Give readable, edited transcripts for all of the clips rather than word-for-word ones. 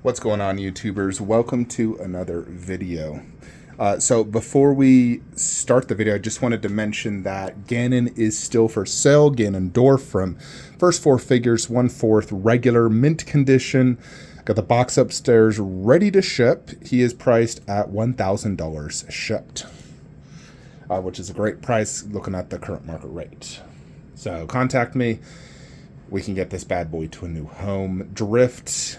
What's going on, YouTubers? Welcome to another video. So before we start the video, I just wanted to mention that Ganon is still for sale. Ganondorf from first four figures, 1/4 regular mint condition. Got the box upstairs ready to ship. He is priced at $1,000 shipped, which is a great price looking at the current market rate. So contact me. We can get this bad boy to a new home. Drift.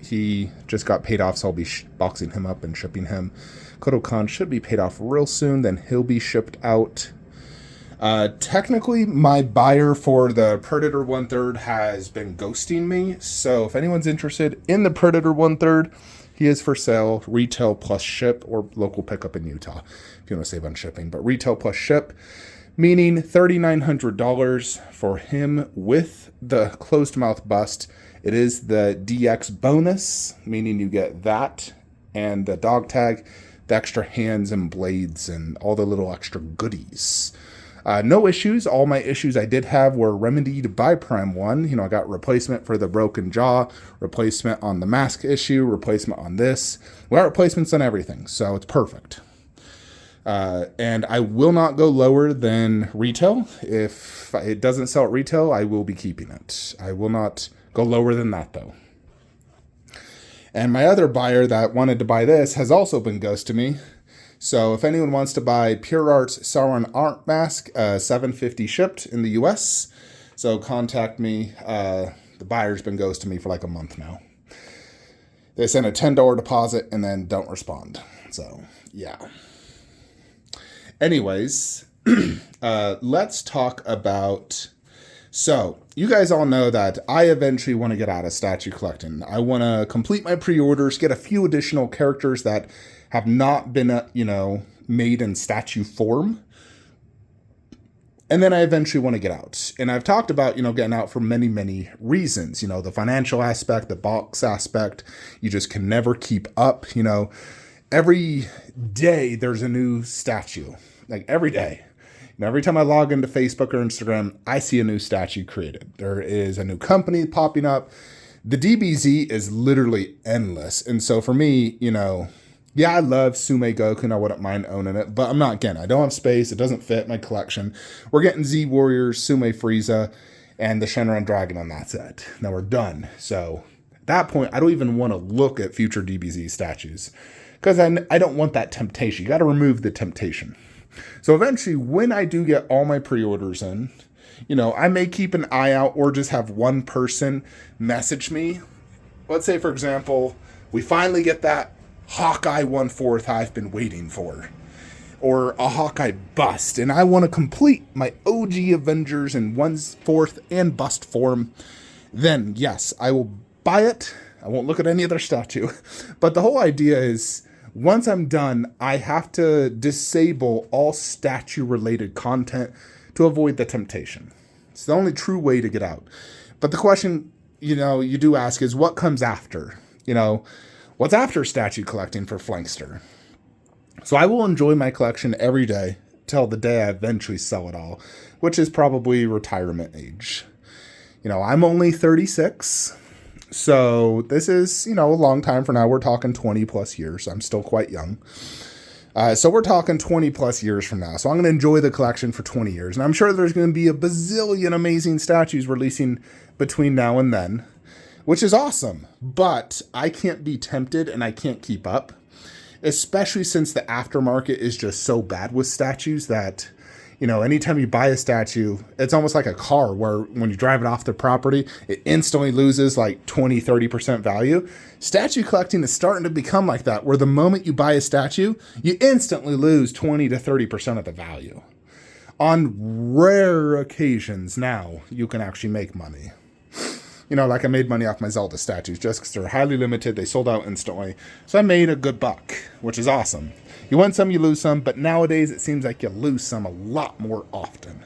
He just got paid off, so I'll be boxing him up and shipping him. Kodokan should be paid off real soon, then he'll be shipped out. Technically, my buyer for the Predator 1/3 has been ghosting me, so if anyone's interested in the Predator 1/3, he is for sale, retail plus ship, or local pickup in Utah, if you want to save on shipping. But retail plus ship, meaning $3,900 for him with the closed mouth bust. It is the DX bonus, meaning you get that and the dog tag, the extra hands and blades, and all the little extra goodies. No issues. All my issues I did have were remedied by Prime 1. You know, I got replacement for the broken jaw, replacement on the mask issue, replacement on this. We got replacements on everything, so it's perfect. And I will not go lower than retail. If it doesn't sell at retail, I will be keeping it. I will not go lower than that, though. And my other buyer that wanted to buy this has also been ghosted me. So if anyone wants to buy Pure Arts Sauron Art Mask, $750 shipped in the US. So contact me. The buyer's been ghosting me for like a month now. They send a $10 deposit and then don't respond. So, yeah. Anyways, let's talk about... So, you guys all know that I eventually want to get out of statue collecting. I want to complete my pre-orders, get a few additional characters that have not been, made in statue form. And then I eventually want to get out. And I've talked about, getting out for many, many reasons. The financial aspect, the box aspect. You just can never keep up. Every day there's a new statue. Like every day. Every time I log into Facebook or Instagram, I see a new statue created. There is a new company popping up. The DBZ is literally endless. And so for me, yeah, I love Sume Goku and I wouldn't mind owning it, but I'm not getting it. I don't have space. It doesn't fit my collection. We're getting Z Warriors, Sume Frieza, and the Shenron Dragon on that set. Now we're done. So at that point, I don't even want to look at future DBZ statues because I don't want that temptation. You got to remove the temptation. So eventually, when I do get all my pre-orders in, I may keep an eye out or just have one person message me. Let's say, for example, we finally get that Hawkeye 1/4 I've been waiting for. Or a Hawkeye bust. And I want to complete my OG Avengers in 1/4 and bust form. Then, yes, I will buy it. I won't look at any other statue. But the whole idea is... once I'm done, I have to disable all statue-related content to avoid the temptation. It's the only true way to get out. But the question, you do ask is, what comes after? What's after statue collecting for Flankster? So I will enjoy my collection every day till the day I eventually sell it all, which is probably retirement age. I'm only 36. So this is, a long time from now. We're talking 20 plus years. I'm still quite young. So we're talking 20 plus years from now. So I'm going to enjoy the collection for 20 years. And I'm sure there's going to be a bazillion amazing statues releasing between now and then, which is awesome. But I can't be tempted and I can't keep up, especially since the aftermarket is just so bad with statues that... anytime you buy a statue, it's almost like a car where when you drive it off the property, it instantly loses like 20, 30% value. Statue collecting is starting to become like that, where the moment you buy a statue, you instantly lose 20 to 30% of the value. On rare occasions now, you can actually make money. Like I made money off my Zelda statues just because they're highly limited. They sold out instantly. So I made a good buck, which is awesome. You win some, you lose some, but nowadays it seems like you lose some a lot more often.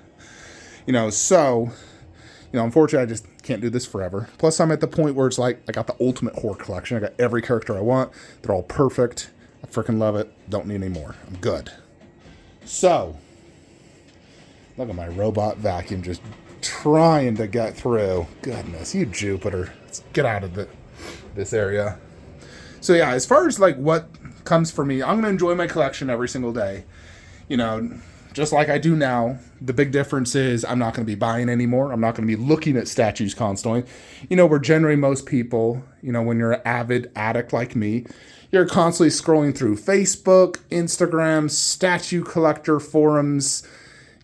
Unfortunately, I just can't do this forever. Plus, I'm at the point where it's like, I got the ultimate horror collection. I got every character I want. They're all perfect. I freaking love it. Don't need any more. I'm good. So, look at my robot vacuum just trying to get through. Goodness, you Jupiter. Let's get out of this area. So yeah, as far as like what comes for me, I'm going to enjoy my collection every single day. You know, just like I do now. The big difference is I'm not going to be buying anymore. I'm not going to be looking at statues constantly. You know, where generally most people, you know, when you're an avid addict like me, you're constantly scrolling through Facebook, Instagram, statue collector forums,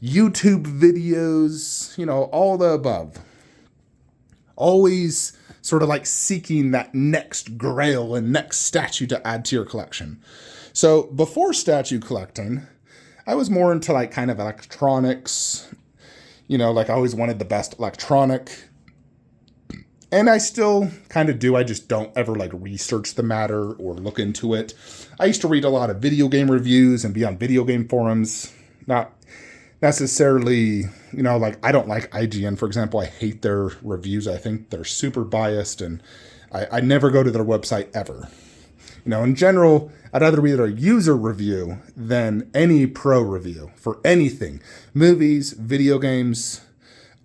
YouTube videos, you know, all the above. Always sort of like seeking that next grail and next statue to add to your collection. So before statue collecting, I was more into like kind of electronics, you know, like I always wanted the best electronic. And I still kind of do. I just don't ever like research the matter or look into it. I used to read a lot of video game reviews and be on video game forums. Not necessarily, you know, like I don't like IGN, for example. I hate their reviews. I think they're super biased, and I never go to their website ever. You know, in general, I'd rather read a user review than any pro review for anything. Movies, video games.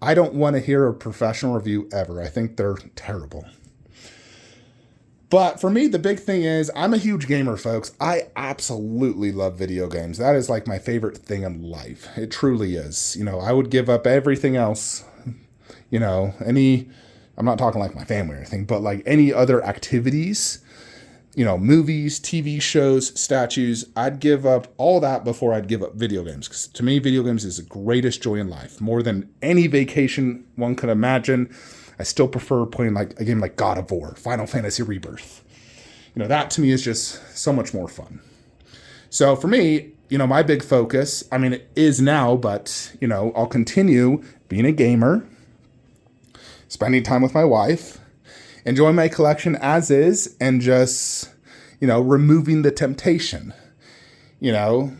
I don't want to hear a professional review ever. I think they're terrible. But for me, the big thing is I'm a huge gamer, folks. I absolutely love video games. That is like my favorite thing in life. It truly is. You know, I would give up everything else, you know, I'm not talking like my family or anything, but like any other activities, you know, movies, TV shows, statues, I'd give up all that before I'd give up video games. Because to me, video games is the greatest joy in life. More than any vacation one could imagine. I still prefer playing like a game like God of War, Final Fantasy Rebirth. You know, that to me is just so much more fun. So for me, you know, my big focus, I mean, it is now, but, you know, I'll continue being a gamer, spending time with my wife, enjoying my collection as is, and just, you know, removing the temptation. You know,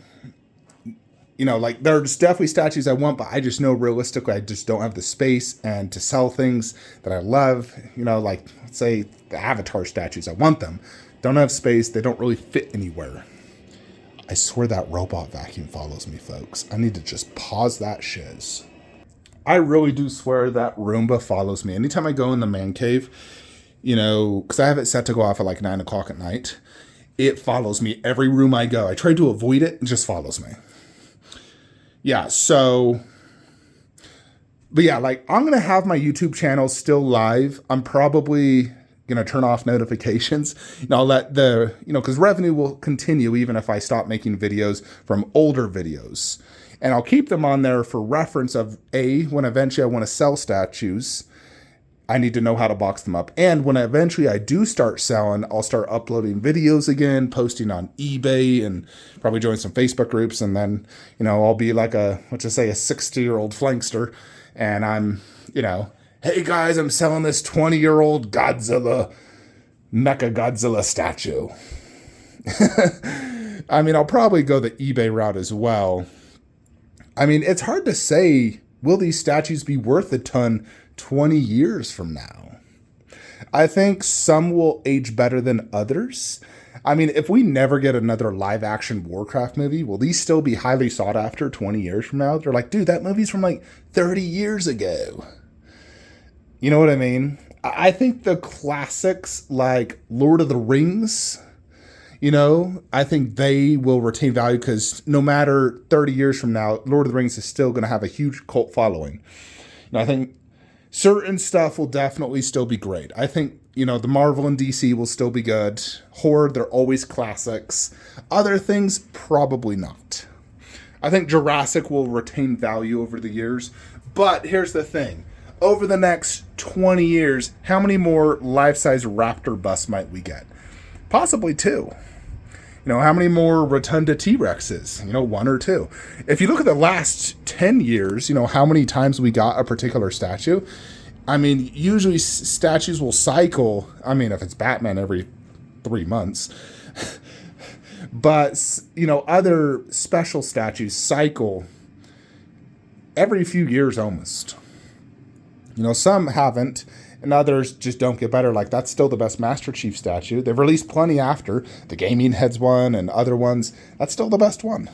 like there's definitely statues I want, but I just know realistically I just don't have the space and to sell things that I love. You know, like let's say the Avatar statues, I want them. Don't have space. They don't really fit anywhere. I swear that robot vacuum follows me, folks. I need to just pause that shiz. I really do swear that Roomba follows me. Anytime I go in the man cave, you know, because I have it set to go off at like 9 o'clock at night, it follows me every room I go. I try to avoid it, it just follows me. Yeah, so, but yeah, like I'm going to have my YouTube channel still live. I'm probably going to turn off notifications. You know, I'll let because revenue will continue even if I stop making videos from older videos. And I'll keep them on there for reference of when eventually I want to sell statues, I need to know how to box them up. And when eventually I do start selling, I'll start uploading videos again, posting on eBay, and probably join some Facebook groups. And then, you know, I'll be like a 60-year-old Flankster. And I'm, you know, hey guys, I'm selling this 20-year-old Mecha Godzilla statue. I mean, I'll probably go the eBay route as well. I mean, it's hard to say, will these statues be worth a ton 20 years from now? I think some will age better than others. I mean, if we never get another live action Warcraft movie, will these still be highly sought after 20 years from now? They're like, dude, that movie's from like 30 years ago. You know what I mean? I think the classics like Lord of the Rings, you know, I think they will retain value because no matter 30 years from now, Lord of the Rings is still going to have a huge cult following. You know, I think certain stuff will definitely still be great. I think, you know, the Marvel and DC will still be good. Horror, they're always classics. Other things, probably not. I think Jurassic will retain value over the years. But here's the thing. Over the next 20 years, how many more life-size raptor busts might we get? Possibly 2. You know, how many more rotunda T-Rexes? You know, 1 or 2. If you look at the last 10 years, you know, how many times we got a particular statue. I mean, usually statues will cycle. I mean, if it's Batman every 3 months. But, you know, other special statues cycle every few years almost. You know, some haven't. And others just don't get better. Like, that's still the best Master Chief statue. They've released plenty after. The Gaming Heads one and other ones. That's still the best one.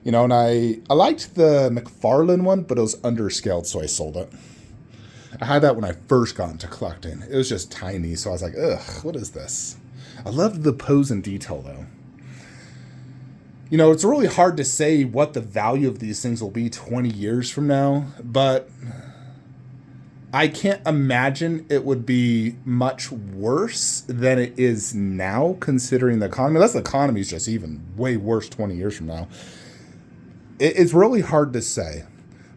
You know, and I liked the McFarlane one, but it was underscaled, so I sold it. I had that when I first got into collecting. It was just tiny, so I was like, ugh, what is this? I love the pose and detail, though. You know, it's really hard to say what the value of these things will be 20 years from now, but I can't imagine it would be much worse than it is now, considering the economy. Unless the economy is just even way worse 20 years from now. It's really hard to say.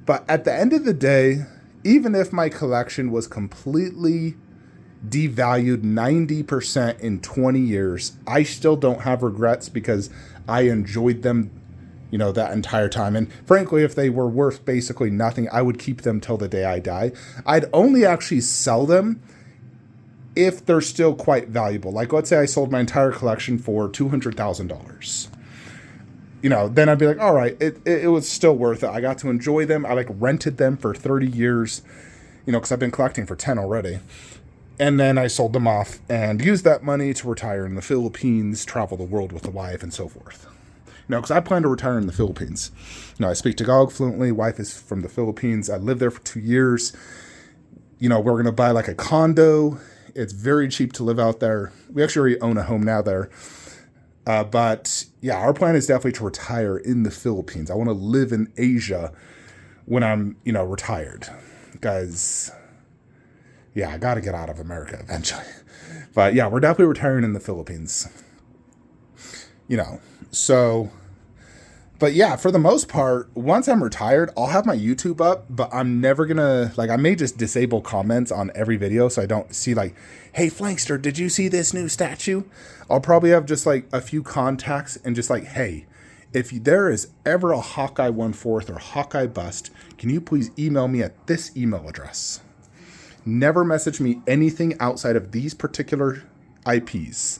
But at the end of the day, even if my collection was completely devalued 90% in 20 years, I still don't have regrets because I enjoyed them, you know, that entire time. And frankly, if they were worth basically nothing, I would keep them till the day I die. I'd only actually sell them if they're still quite valuable. Like, let's say I sold my entire collection for $200,000. You know, then I'd be like, all right, it was still worth it. I got to enjoy them. I like rented them for 30 years, you know, because I've been collecting for 10 already. And then I sold them off and used that money to retire in the Philippines, travel the world with the wife, and so forth. You know, because I plan to retire in the Philippines. You know, I speak Tagalog fluently. Wife is from the Philippines. I lived there for 2 years. You know, we're going to buy like a condo. It's very cheap to live out there. We actually already own a home now there. But yeah, our plan is definitely to retire in the Philippines. I want to live in Asia when I'm, you know, retired. Guys, yeah, I got to get out of America eventually. But yeah, we're definitely retiring in the Philippines. You know, so, but yeah, for the most part, once I'm retired, I'll have my YouTube up, but I'm never going to, like, I may just disable comments on every video so I don't see like, hey, Flankster, did you see this new statue? I'll probably have just like a few contacts and just like, hey, if there is ever a Hawkeye 1/4 or Hawkeye bust, can you please email me at this email address? Never message me anything outside of these particular IPs.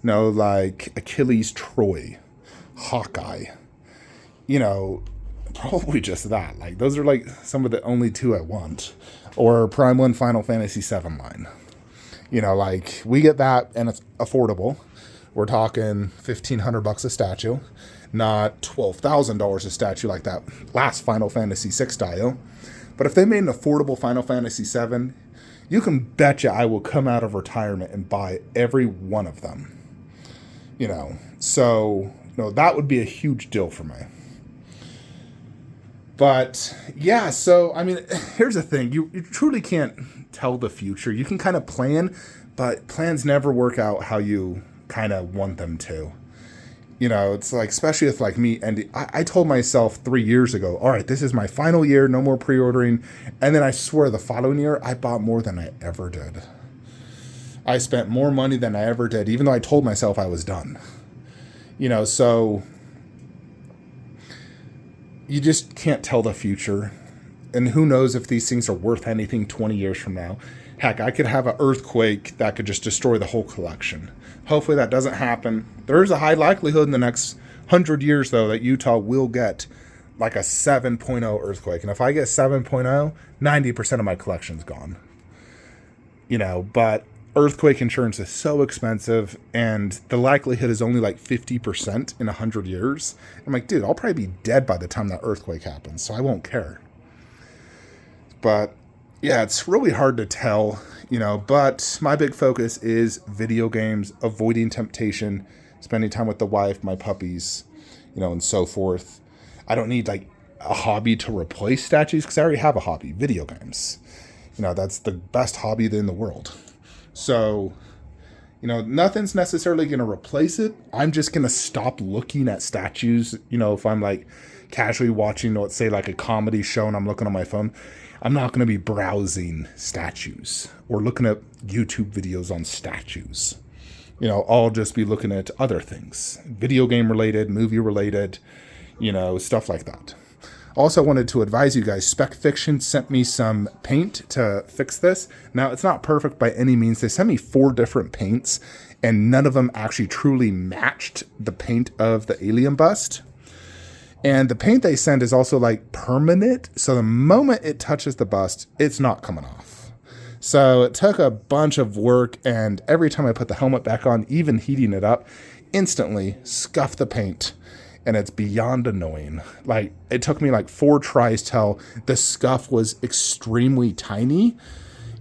You know, like Achilles Troy, Hawkeye. You know, probably just that. Like, those are like some of the only two I want. Or Prime 1 Final Fantasy 7 line. You know, like, we get that and it's affordable. We're talking $1,500 a statue, not $12,000 a statue like that last Final Fantasy 6 style. But if they made an affordable Final Fantasy 7, you can betcha I will come out of retirement and buy every one of them. You know, so, you know, that would be a huge deal for me. But yeah, so, I mean, here's the thing. You truly can't tell the future. You can kind of plan, but plans never work out how you kind of want them to. You know, it's like, especially with like me, and I told myself 3 years ago, all right, this is my final year, no more pre-ordering. And then I swear the following year, I bought more than I ever did. I spent more money than I ever did, even though I told myself I was done. You know, so you just can't tell the future. And who knows if these things are worth anything 20 years from now. Heck, I could have an earthquake that could just destroy the whole collection. Hopefully that doesn't happen. There is a high likelihood in the next 100 years, though, that Utah will get like a 7.0 earthquake. And if I get 7.0, 90% of my collection's gone. You know, but earthquake insurance is so expensive, and the likelihood is only like 50% in 100 years. I'm like, dude, I'll probably be dead by the time that earthquake happens, so I won't care. But yeah, it's really hard to tell, you know, but my big focus is video games, avoiding temptation, spending time with the wife, my puppies, you know, and so forth. I don't need like a hobby to replace statues because I already have a hobby, video games. You know, that's the best hobby in the world. So, you know, nothing's necessarily going to replace it. I'm just going to stop looking at statues. You know, if I'm like casually watching, let's say like a comedy show and I'm looking on my phone, I'm not going to be browsing statues or looking at YouTube videos on statues. You know, I'll just be looking at other things, video game related, movie related, you know, stuff like that. Also wanted to advise you guys, Spec Fiction sent me some paint to fix this. Now, it's not perfect by any means. They sent me 4 different paints, and none of them actually truly matched the paint of the alien bust. And the paint they send is also like permanent. So the moment it touches the bust, it's not coming off. So it took a bunch of work, and every time I put the helmet back on, even heating it up, instantly scuffed the paint. And it's beyond annoying. Like, it took me like 4 tries till the scuff was extremely tiny.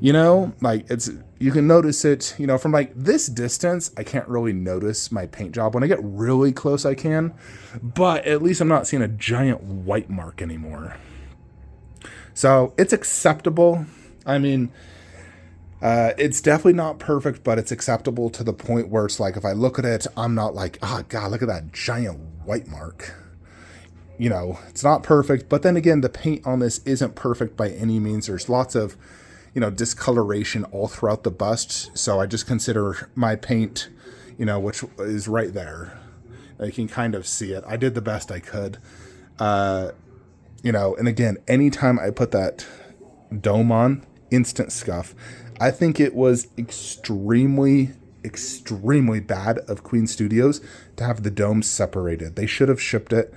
You know, like, it's, you can notice it, you know, from like this distance, I can't really notice my paint job. When I get really close, I can, but at least I'm not seeing a giant white mark anymore. So it's acceptable. I mean, it's definitely not perfect, but it's acceptable to the point where it's like, if I look at it, I'm not like, oh God, look at that giant white mark. You know, it's not perfect, but then again, the paint on this isn't perfect by any means. There's lots of, you know, discoloration all throughout the bust. So I just consider my paint, you know, which is right there. You can kind of see it. I did the best I could. You know, and again, anytime I put that dome on, instant scuff. I think it was extremely bad of Queen Studios to have the dome separated. They should have shipped it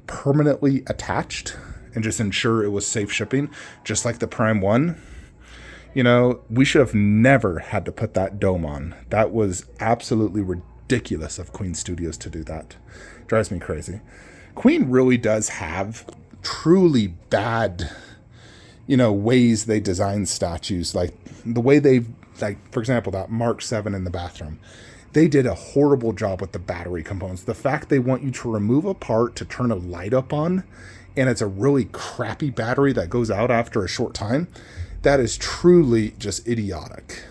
permanently attached and just ensure it was safe shipping, just like the Prime 1. You know, we should have never had to put that dome on. That was absolutely ridiculous of Queen Studios to do that. Drives me crazy. Queen really does have truly bad, you know, ways they design statues. Like the way they, like, for example, that Mark 7 in the bathroom. They did a horrible job with the battery components. The fact they want you to remove a part to turn a light up on, and it's a really crappy battery that goes out after a short time, that is truly just idiotic.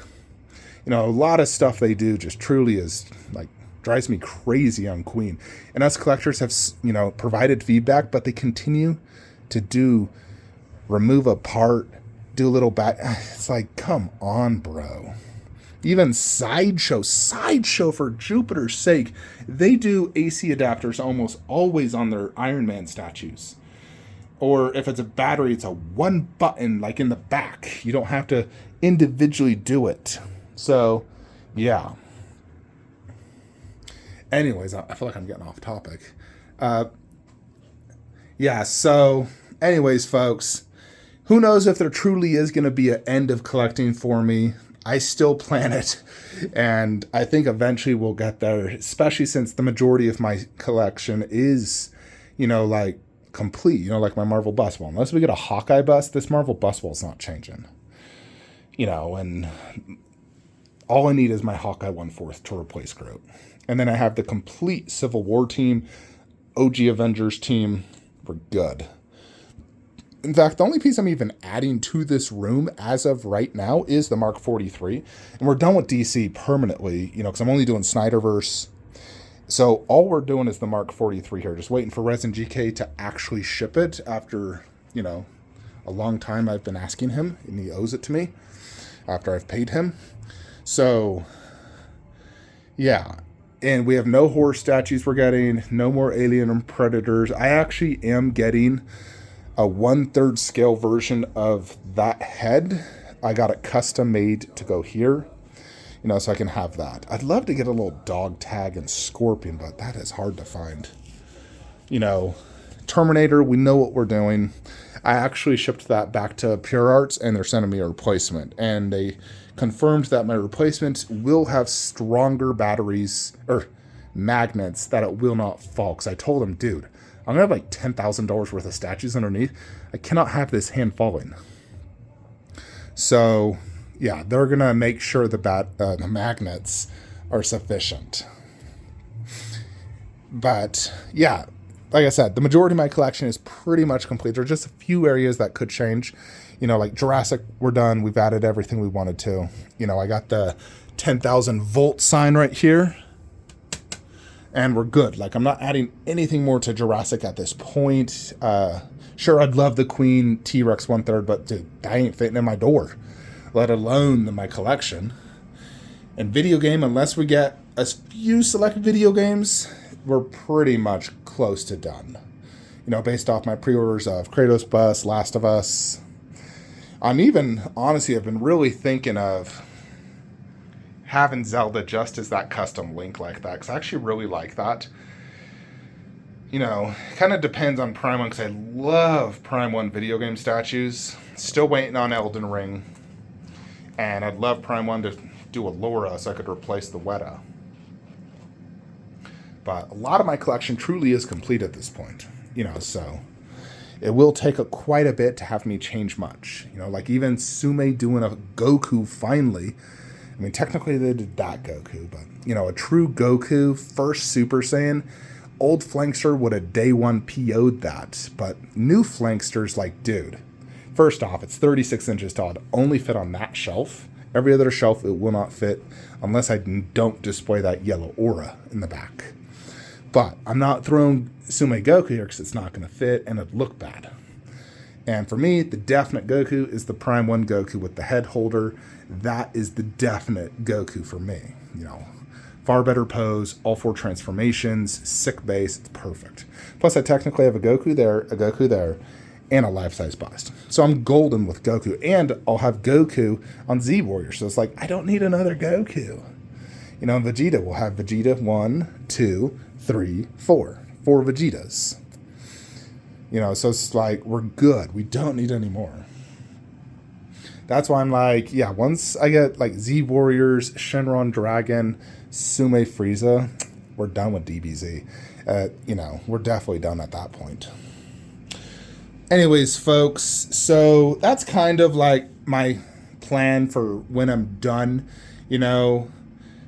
You know, a lot of stuff they do just truly is like, drives me crazy on Queen. And us collectors have, you know, provided feedback, but they continue to remove a part, do a little back. It's like, come on, bro. Even Sideshow for Jupiter's sake, they do AC adapters almost always on their Iron Man statues. Or if it's a battery, it's a one button, like in the back. You don't have to individually do it. So, yeah. Anyways, I feel like I'm getting off topic. Yeah, so anyways, folks, who knows if there truly is going to be an end of collecting for me. I still plan it, and I think eventually we'll get there, especially since the majority of my collection is, you know, like complete, you know, like my Marvel bust wall. Unless we get a Hawkeye bust, this Marvel bust wall is not changing. You know, and all I need is my Hawkeye 1/4 to replace Groot. And then I have the complete Civil War team, OG Avengers team. We're good. In fact, the only piece I'm even adding to this room as of right now is the Mark 43. And we're done with DC permanently, you know, because I'm only doing Snyderverse. So all we're doing is the Mark 43 here. Just waiting for Resin GK to actually ship it after, you know, a long time I've been asking him. And he owes it to me after I've paid him. So, yeah. And we have no horror statues we're getting. No more Alien and Predators. I actually am getting a 1/3 scale version of that head. I got it custom made to go here, you know, so I can have that. I'd love to get a little dog tag and Scorpion, but that is hard to find. You know, Terminator, we know what we're doing. I actually shipped that back to Pure Arts, and they're sending me a replacement. And they confirmed that my replacement will have stronger batteries, or magnets, that it will not fall. Because I told them, dude, I'm going to have like $10,000 worth of statues underneath. I cannot have this hand falling. So, yeah, they're going to make sure the magnets are sufficient. But, yeah, like I said, the majority of my collection is pretty much complete. There are just a few areas that could change. You know, like Jurassic, we're done. We've added everything we wanted to. You know, I got the 10,000 volt sign right here. And we're good. Like, I'm not adding anything more to Jurassic at this point. Sure, I'd love the Queen T-Rex 1/3, but dude, that ain't fitting in my door, let alone in my collection. And video game, unless we get a few select video games, we're pretty much close to done. You know, based off my pre-orders of Kratos Bus, Last of Us. Honestly, I've been really thinking of having Zelda just as that custom Link like that, because I actually really like that. You know, kind of depends on Prime 1, because I love Prime 1 video game statues. Still waiting on Elden Ring. And I'd love Prime 1 to do a Laura so I could replace the Weta. But a lot of my collection truly is complete at this point. You know, so it will take quite a bit to have me change much. You know, like even Sume doing a Goku finally. I mean, technically they did that Goku, but, you know, a true Goku, first Super Saiyan, old Flankster would have day one PO'd that. But new Flankster's like, dude, first off, it's 36 inches tall. It only fit on that shelf. Every other shelf it will not fit unless I don't display that yellow aura in the back. But I'm not throwing Sume Goku here because it's not going to fit and it'd look bad. And for me, the definite Goku is the Prime 1 Goku with the head holder. That is the definite Goku for me. You know, far better pose, all 4 transformations, sick base, it's perfect. Plus, I technically have a Goku there, and a life-size bust. So I'm golden with Goku, and I'll have Goku on Z Warrior. So it's like, I don't need another Goku. You know, Vegeta will have Vegeta 1, 2, 3, 4. 4 Vegetas. You know, so it's like, we're good. We don't need any more. That's why I'm like, yeah, once I get like Z Warriors, Shenron Dragon, Sume Frieza, we're done with DBZ. You know, we're definitely done at that point. Anyways, folks, so that's kind of like my plan for when I'm done, you know.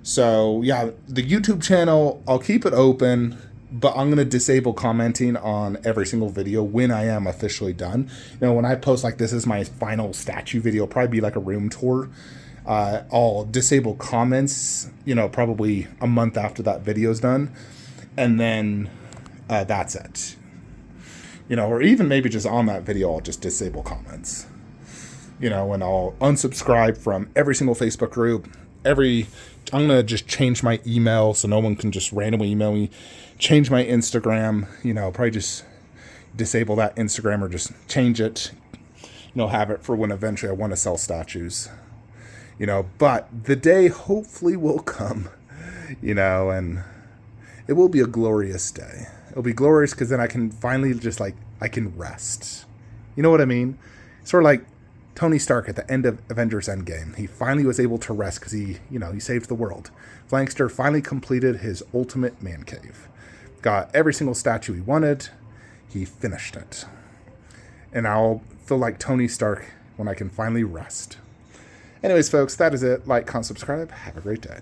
So, yeah, the YouTube channel, I'll keep it open, but I'm going to disable commenting on every single video when I am officially done. You know, when I post like this is my final statue video, it'll probably be like a room tour. I'll disable comments, you know, probably a month after that video's done. And then that's it. You know, or even maybe just on that video, I'll just disable comments. You know, and I'll unsubscribe from every single Facebook group. I'm going to just change my email so no one can just randomly email me. Change my Instagram, you know, probably just disable that Instagram or just change it. You know, have it for when eventually I want to sell statues. You know, but the day hopefully will come, you know, and it will be a glorious day. It'll be glorious because then I can finally just like, I can rest. You know what I mean? Sort of like Tony Stark at the end of Avengers Endgame. He finally was able to rest because he saved the world. Flankster finally completed his ultimate man cave. Got every single statue he wanted. He finished it. And I'll feel like Tony Stark when I can finally rest. Anyways, folks, that is it. Like, comment, subscribe. Have a great day.